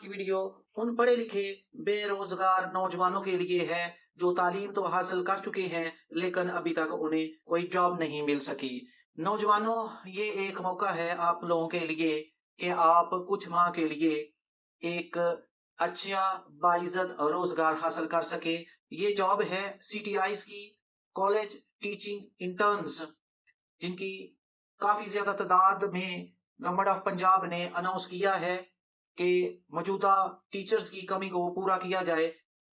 की वीडियो उन पढ़े लिखे बेरोजगार नौजवानों के लिए है जो तालीम तो हासिल कर चुके हैं लेकिन अभी तक उन्हें कोई जॉब नहीं मिल सकी। नौजवानों, ये एक मौका है आप लोगों के लिए कि आप कुछ माह के लिए एक अच्छा बाइज्जत रोजगार हासिल कर सके। ये जॉब है सीटीआईज की, कॉलेज टीचिंग इंटर्न्स, जिनकी काफी ज्यादा तादाद में गवर्नमेंट ऑफ पंजाब ने अनाउंस किया है कि मौजूदा टीचर्स की कमी को पूरा किया जाए,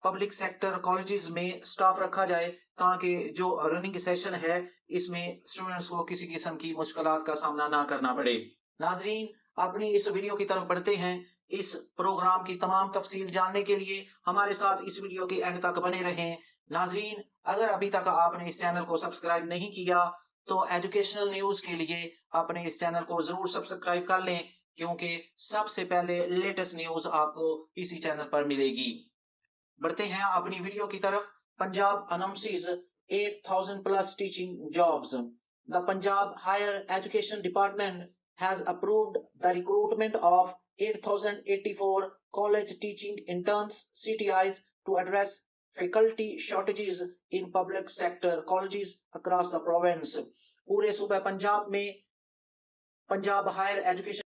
पब्लिक सेक्टर कॉलेजेस में स्टाफ रखा जाए ताकि जो रनिंग सेशन है इसमें स्टूडेंट्स को किसी किस्म की मुश्किलात का सामना ना करना पड़े। नाजरीन, अपनी इस वीडियो की तरफ बढ़ते हैं। इस प्रोग्राम की तमाम तफसील जानने के लिए हमारे साथ इस वीडियो के एंड तक बने रहें। नाजरीन, अगर अभी तक आपने इस चैनल को सब्सक्राइब नहीं किया तो एजुकेशनल न्यूज के लिए अपने इस चैनल को जरूर सब्सक्राइब कर लें, क्योंकि सबसे पहले लेटेस्ट न्यूज आपको इसी चैनल पर मिलेगी। बढ़ते हैं अपनी वीडियो की तरफ। Punjab announces 8,000 plus teaching jobs. The Punjab Higher Education Department has approved the recruitment of 8,084 college teaching interns (CTIs) to address faculty shortages in public sector colleges across the province. पूरे सूबे पंजाब में पंजाब हायर एजुकेशन